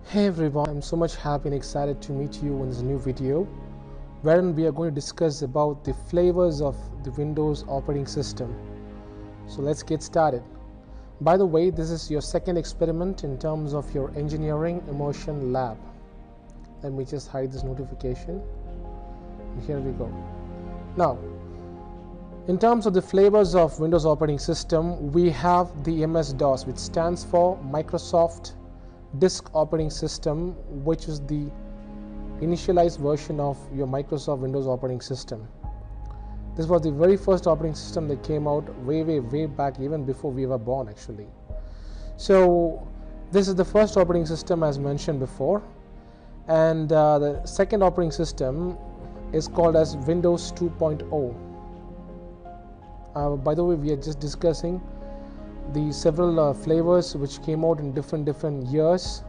Hey everyone, I'm so much happy and excited to meet you in this new video wherein we are going to discuss about the flavors of the Windows operating system. So let's get started. By the way, this is your second experiment in terms of your engineering immersion lab. Let me just hide this notification. And here we go. Now, in terms of the flavors of Windows operating system, we have the MS-DOS, which stands for Microsoft Disk Operating System, which is the initialized version of your Microsoft Windows operating system. This was the very first operating system that came out way back, even before we were born actually. So this is the first operating system as mentioned before, and the second operating system is called as Windows 2.0. By the way, we are just discussing the several flavors which came out in different years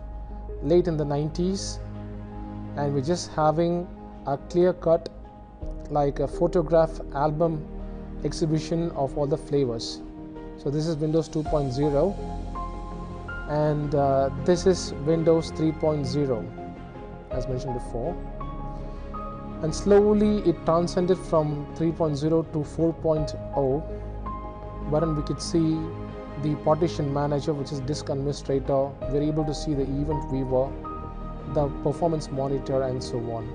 late in the 90s, and we're just having a clear cut like a photograph album exhibition of all the flavors. So this is Windows 2.0 and this is Windows 3.0 as mentioned before, and slowly it transcended from 3.0 to 4.0, wherein we could see the partition manager, which is disk administrator. We're able to see the event viewer, the performance monitor, and so on.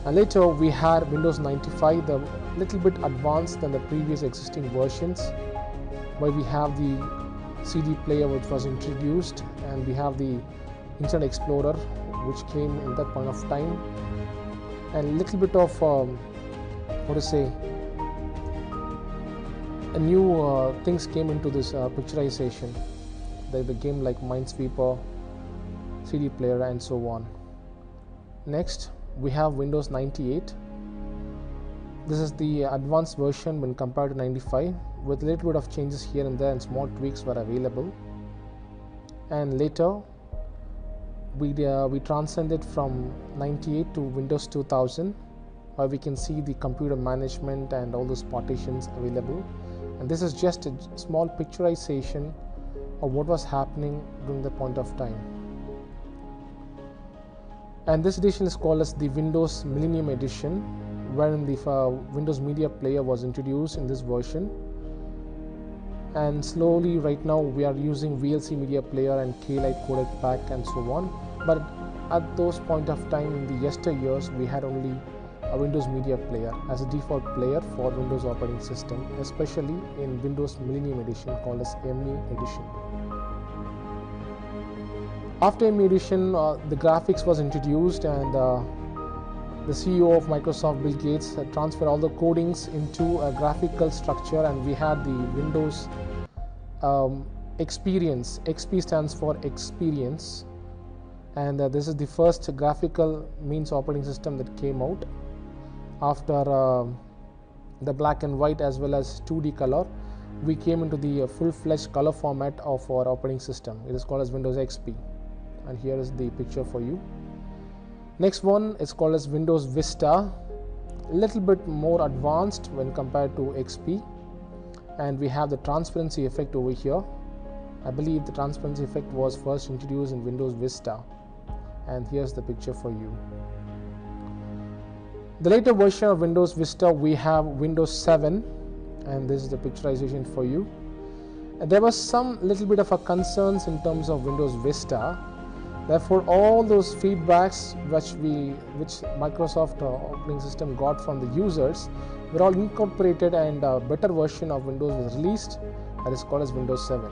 And later we had Windows 95, the little bit advanced than the previous existing versions, where we have the CD player which was introduced, and we have the Internet Explorer which came in that point of time, and a little bit of new things came into this picturization, the game like Minesweeper, CD player, and so on. Next we have Windows 98. This is the advanced version when compared to 95, with a little bit of changes here and there, and small tweaks were available. And later we transcended from 98 to Windows 2000, where we can see the computer management and all those partitions available. And this is just a small picturization of what was happening during that point of time. And this edition is called as the Windows Millennium Edition, wherein the Windows Media Player was introduced in this version. And slowly right now we are using VLC Media Player and K-Lite codec pack and so on. But at those point of time in the yesteryears, we had only a Windows Media Player as a default player for Windows operating system, especially in Windows Millennium Edition called as ME Edition. After ME Edition, the graphics was introduced, and the CEO of Microsoft, Bill Gates, transferred all the codings into a graphical structure, and we had the Windows Experience. XP stands for Experience, and this is the first graphical means operating system that came out after the black and white as well as 2D color. We came into the full-fledged color format of our operating system. It is called as Windows XP, and here is the picture for you. Next one is called as Windows Vista, a little bit more advanced when compared to XP, and we have the transparency effect over here. I believe the transparency effect was first introduced in Windows Vista, and here's the picture for you. The later version of Windows Vista, we have Windows 7, and this is the picturization for you. And there was some little bit of a concerns in terms of Windows Vista. Therefore, all those feedbacks which Microsoft operating system got from the users were all incorporated, and a better version of Windows was released, that is called as Windows 7.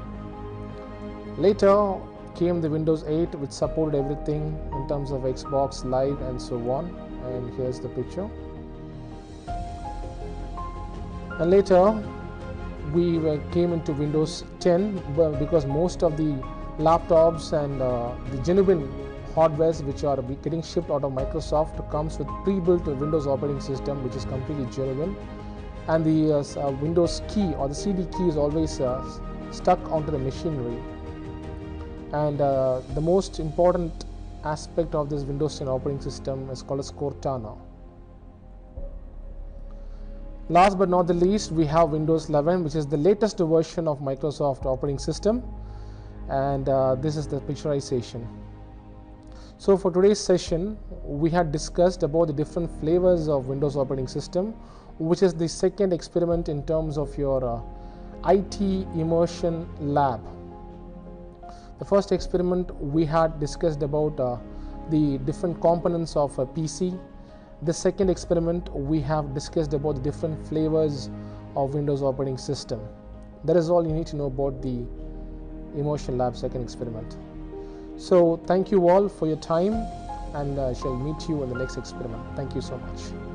Later came the Windows 8, which supported everything in terms of Xbox Live and so on. And here's the picture. And later we came into Windows 10, because most of the laptops and the genuine hardwares which are getting shipped out of Microsoft comes with pre-built Windows operating system, which is completely genuine, and the Windows key or the CD key is always stuck onto the machinery. And the most important aspect of this Windows 10 operating system is called as Cortana. Last but not the least, we have Windows 11, which is the latest version of Microsoft operating system, and this is the picturization. So for today's session, we had discussed about the different flavors of Windows operating system, which is the second experiment in terms of your IT immersion lab. The first experiment we had discussed about the different components of a PC. The second experiment we have discussed about the different flavors of Windows operating system. That is all you need to know about the immersion lab second experiment. So thank you all for your time, and shall meet you in the next experiment. Thank you so much.